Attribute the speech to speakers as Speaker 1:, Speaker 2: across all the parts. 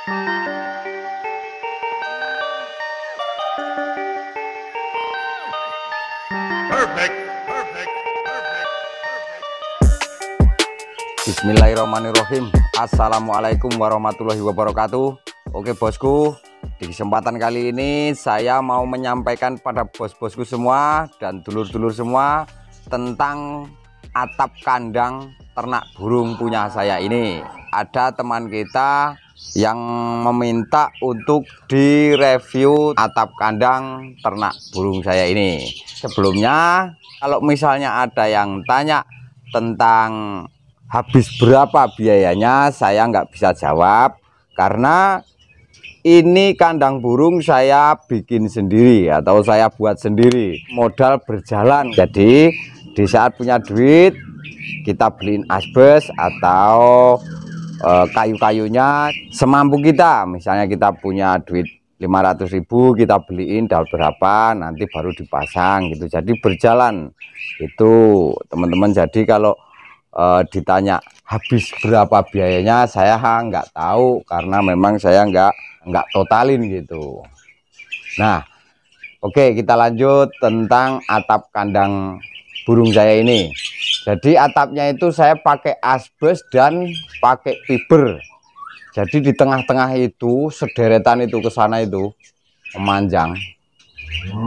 Speaker 1: Perfect, perfect, perfect, perfect.
Speaker 2: Bismillahirrahmanirrahim. Assalamualaikum warahmatullahi wabarakatuh. Oke bosku, di kesempatan kali ini saya mau menyampaikan pada bos-bosku semua dan dulur-dulur semua tentang atap kandang ternak burung punya saya ini. Ada teman kita yang meminta untuk direview atap kandang ternak burung saya ini. Sebelumnya, kalau misalnya ada yang tanya tentang habis berapa biayanya, saya nggak bisa jawab karena ini kandang burung saya bikin sendiri atau saya buat sendiri, modal berjalan. Jadi di saat punya duit kita beliin asbes atau kayu-kayunya semampu kita. Misalnya kita punya duit 500.000, kita beliin daun berapa, nanti baru dipasang gitu. Jadi berjalan itu teman-teman. Jadi kalau ditanya habis berapa biayanya, saya nggak tahu karena memang saya nggak totalin gitu. Nah, oke, kita lanjut tentang atap kandang burung saya ini. Jadi atapnya itu saya pakai asbes dan pakai fiber. Jadi di tengah-tengah itu sederetan itu ke sana itu memanjang,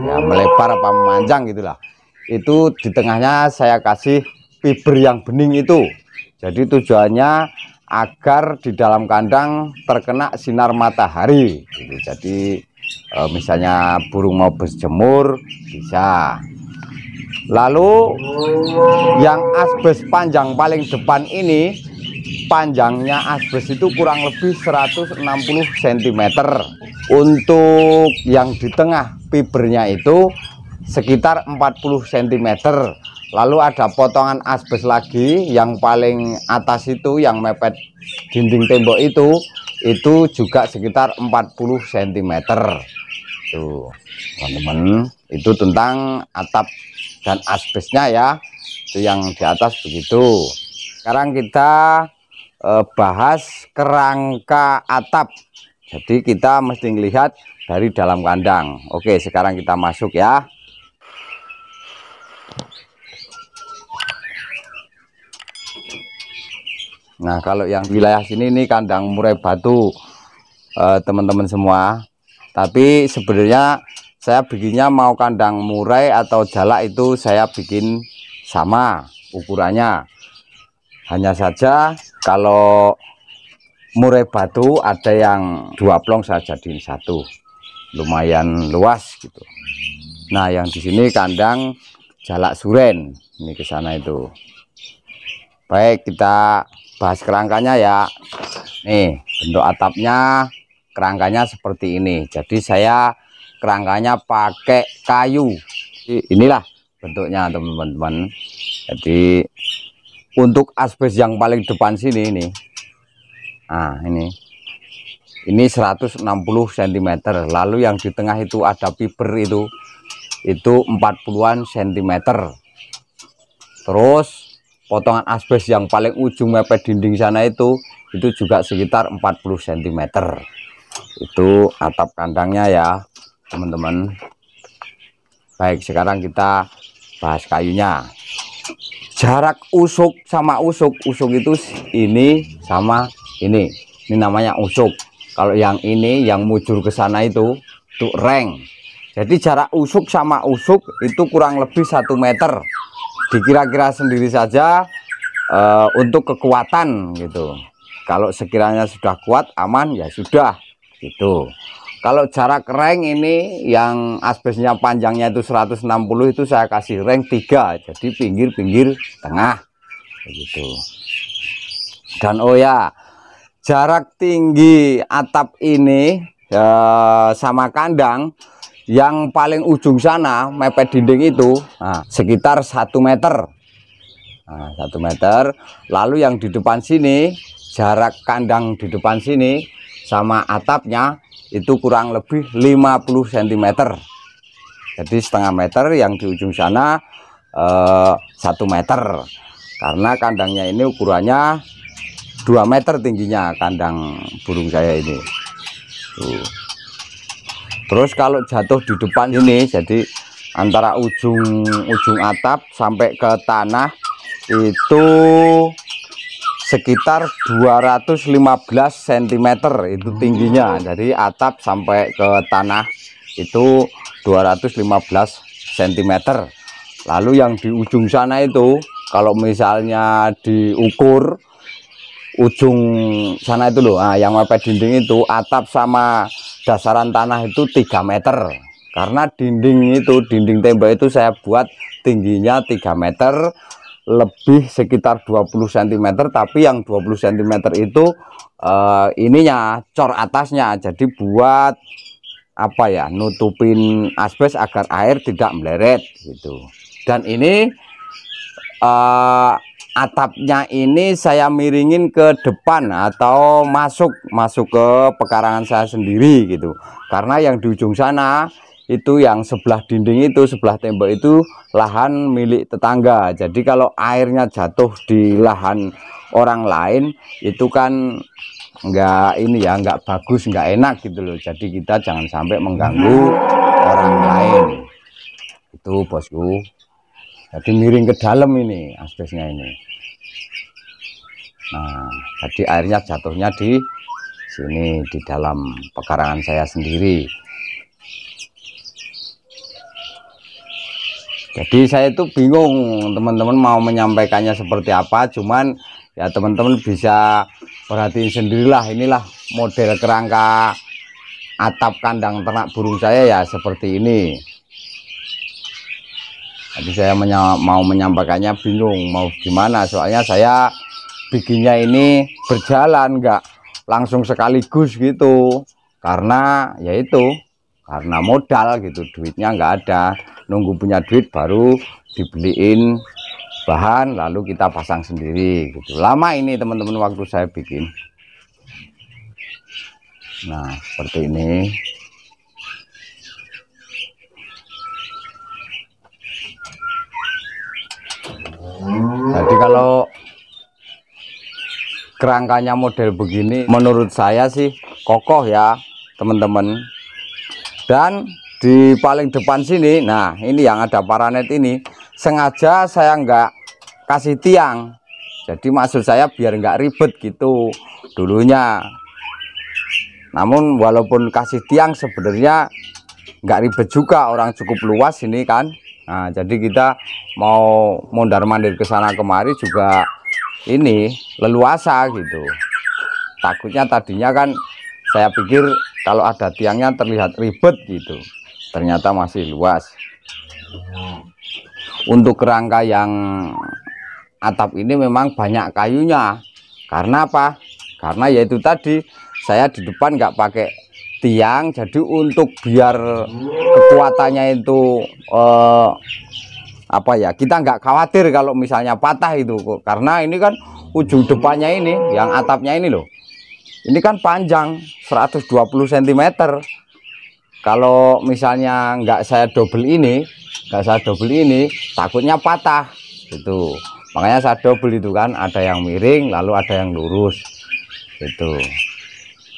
Speaker 2: ya melebar apa memanjang gitulah. Itu di tengahnya saya kasih fiber yang bening itu. Jadi tujuannya agar di dalam kandang terkena sinar matahari gitu. Jadi misalnya burung mau berjemur bisa. Lalu yang asbes panjang paling depan ini, panjangnya asbes itu kurang lebih 160 cm. Untuk yang di tengah fibernya itu sekitar 40 cm. Lalu ada potongan asbes lagi yang paling atas itu yang mepet dinding tembok itu juga sekitar 40 cm. Tuh teman-teman, itu tentang atap dan asbesnya ya, itu yang di atas begitu. Sekarang kita bahas kerangka atap. Jadi kita mesti melihat dari dalam kandang. Oke, sekarang kita masuk ya. Nah, kalau yang wilayah sini ini kandang murai batu teman-teman semua. Tapi sebenarnya saya bikinnya mau kandang murai atau jalak itu saya bikin sama ukurannya. Hanya saja kalau murai batu ada yang 2 plong saya jadiin 1, lumayan luas gitu. Nah, yang di sini kandang jalak suren, ini ke sana itu. Baik, kita bahas kerangkanya ya. Nih, bentuk atapnya, kerangkanya seperti ini. Jadi saya kerangkanya pakai kayu. Inilah bentuknya teman-teman. Jadi untuk asbes yang paling depan sini ini, nah ini 160 cm. Lalu yang di tengah itu ada fiber itu 40-an cm. Terus potongan asbes yang paling ujung mepet dinding sana itu juga sekitar 40 cm. Itu atap kandangnya ya teman-teman. Baik, sekarang kita bahas kayunya. Jarak usuk sama usuk itu ini sama ini namanya usuk. Kalau yang ini yang mujur ke sana itu reng. Jadi jarak usuk sama usuk itu kurang lebih 1 meter. Dikira-kira sendiri saja untuk kekuatan gitu. Kalau sekiranya sudah kuat aman ya sudah gitu. Kalau jarak reng ini yang asbesnya panjangnya itu 160 itu saya kasih reng 3, jadi pinggir-pinggir tengah begitu. Dan oh ya, jarak tinggi atap ini sama kandang yang paling ujung sana mepet dinding itu sekitar 1 meter. Nah, 1 meter. Lalu yang di depan sini, jarak kandang di depan sini sama atapnya itu kurang lebih 50 cm. Jadi setengah meter, yang di ujung sana 1 meter. Karena kandangnya ini ukurannya 2 meter tingginya kandang burung saya ini. Tuh. Terus kalau jatuh di depan ini, jadi antara ujung atap sampai ke tanah itu sekitar 215 cm itu tingginya. Dari atap sampai ke tanah itu 215 cm. Lalu yang di ujung sana itu kalau misalnya diukur ujung sana itu loh, nah, yang mepet dinding itu atap sama dasaran tanah itu 3 meter. Karena dinding tembok itu saya buat tingginya 3 meter lebih sekitar 20 cm, tapi yang 20 cm itu ininya cor atasnya, jadi buat apa ya, nutupin asbes agar air tidak meleret gitu. Dan ini atapnya ini saya miringin ke depan atau masuk ke pekarangan saya sendiri gitu, karena yang di ujung sana itu yang sebelah dinding itu, sebelah tembok itu lahan milik tetangga. Jadi kalau airnya jatuh di lahan orang lain itu kan enggak ini ya, enggak bagus, enggak enak gitu loh. Jadi kita jangan sampai mengganggu orang lain. Itu bosku. Jadi miring ke dalam ini asbesnya ini. Nah, jadi airnya jatuhnya di sini, di dalam pekarangan saya sendiri. Jadi saya itu bingung teman-teman mau menyampaikannya seperti apa, cuman ya teman-teman bisa perhatiin sendirilah. Inilah model kerangka atap kandang ternak burung saya ya seperti ini. Jadi saya mau menyampaikannya bingung mau gimana, soalnya saya bikinnya ini berjalan, nggak langsung sekaligus gitu, karena yaitu karena modal gitu, duitnya nggak ada, nunggu punya duit baru dibeliin bahan lalu kita pasang sendiri gitu. Lama ini teman-teman waktu saya bikin. Nah seperti ini. Jadi kalau kerangkanya model begini menurut saya sih kokoh ya teman-teman. Dan di paling depan sini, nah ini yang ada paranet ini sengaja saya nggak kasih tiang, jadi maksud saya biar nggak ribet gitu dulunya. Namun walaupun kasih tiang sebenarnya nggak ribet juga, orang cukup luas ini kan. Nah jadi kita mau mondar mandir ke sana kemari juga ini leluasa gitu. Takutnya tadinya kan saya pikir kalau ada tiangnya terlihat ribet gitu, ternyata masih luas. Untuk kerangka yang atap ini memang banyak kayunya. Karena apa? Karena yaitu tadi saya di depan nggak pakai tiang, jadi untuk biar kekuatannya itu apa ya, kita nggak khawatir kalau misalnya patah itu, karena ini kan ujung depannya ini yang atapnya ini loh, ini kan panjang 120 cm. Kalau misalnya nggak saya double ini, takutnya patah gitu. Makanya saya double itu kan, ada yang miring lalu ada yang lurus gitu.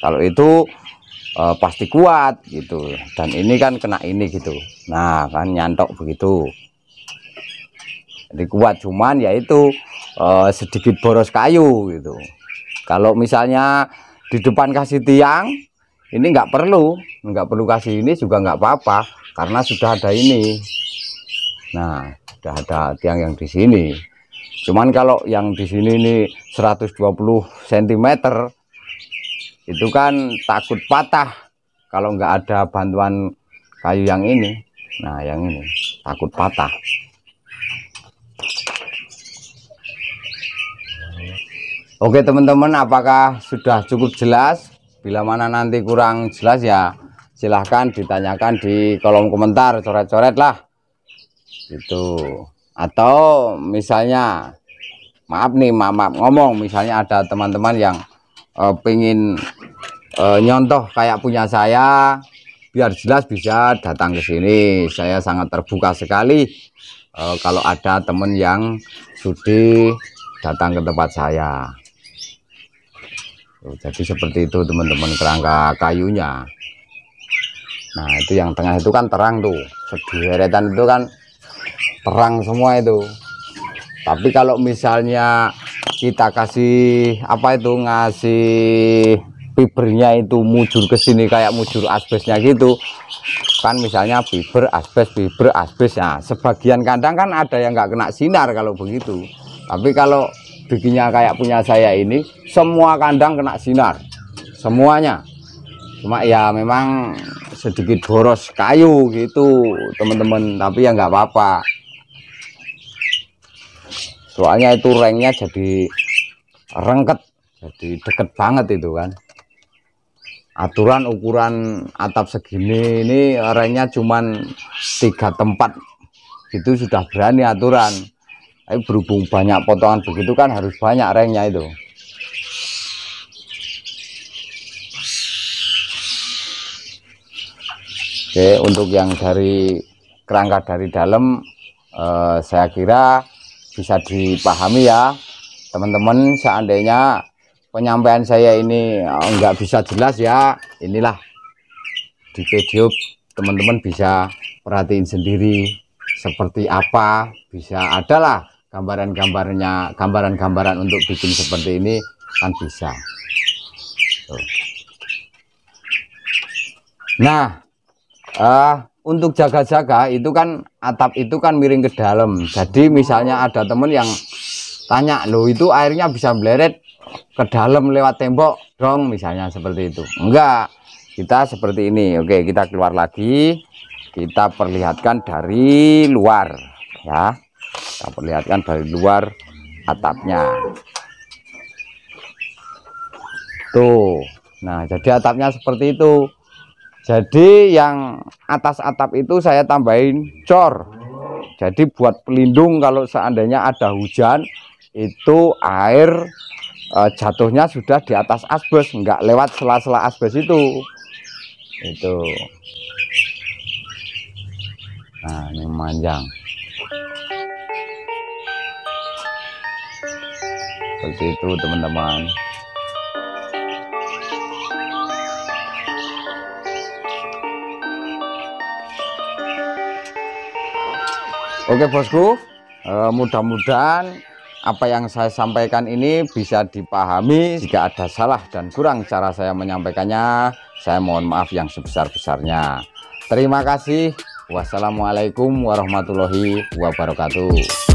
Speaker 2: Kalau itu pasti kuat gitu, dan ini kan kena ini gitu, nah kan nyantok begitu, jadi kuat. Cuman yaitu sedikit boros kayu gitu. Kalau misalnya di depan kasih tiang, ini nggak perlu kasih ini juga nggak apa-apa, karena sudah ada ini. Nah sudah ada tiang yang di sini. Cuman kalau yang di sini ini 120 cm itu kan takut patah kalau nggak ada bantuan kayu yang ini. Nah yang ini takut patah. Oke teman-teman, apakah sudah cukup jelas? Bila mana nanti kurang jelas ya silahkan ditanyakan di kolom komentar, coret-coret lah gitu. Atau misalnya maaf ngomong, misalnya ada teman-teman yang pengen nyontoh kayak punya saya biar jelas, bisa datang ke sini. Saya sangat terbuka sekali kalau ada teman yang sudi datang ke tempat saya. Jadi seperti itu teman-teman kerangka kayunya. Nah itu yang tengah itu kan terang tuh, sederetan itu kan terang semua itu. Tapi kalau misalnya kita kasih apa itu, ngasih fibernya itu mujur ke sini kayak mujur asbesnya gitu kan, misalnya fiber asbes. Nah sebagian kandang kan ada yang nggak kena sinar kalau begitu. Tapi kalau bikinnya kayak punya saya ini, semua kandang kena sinar semuanya. Cuma ya memang sedikit boros kayu gitu teman-teman, tapi ya nggak apa-apa, soalnya itu rengnya jadi rengket, jadi deket banget itu kan. Aturan ukuran atap segini ini rengnya cuman 3 tempat itu sudah berani aturan. Tapi berhubung banyak potongan begitu kan harus banyak rengnya itu. Oke, untuk yang dari kerangka dari dalam saya kira bisa dipahami ya teman-teman. Seandainya penyampaian saya ini nggak bisa jelas ya, inilah di video teman-teman bisa perhatiin sendiri seperti apa, bisa adalah gambaran-gambaran untuk bikin seperti ini kan bisa. Tuh. Nah untuk jaga-jaga itu kan atap itu kan miring ke dalam. Jadi misalnya ada temen yang tanya, loh itu airnya bisa meleret ke dalam lewat tembok dong, misalnya seperti itu. Enggak, kita seperti ini. Oke, kita keluar lagi, kita perlihatkan dari luar ya, kita perlihatkan dari luar atapnya tuh. Nah jadi atapnya seperti itu. Jadi yang atas atap itu saya tambahin cor, jadi buat pelindung kalau seandainya ada hujan itu air jatuhnya sudah di atas asbes, nggak lewat sela-sela asbes itu. Nah ini memanjang seperti itu teman-teman. Oke bosku, mudah-mudahan apa yang saya sampaikan ini bisa dipahami. Jika ada salah dan kurang cara saya menyampaikannya, saya mohon maaf yang sebesar-besarnya. Terima kasih. Wassalamualaikum warahmatullahi wabarakatuh.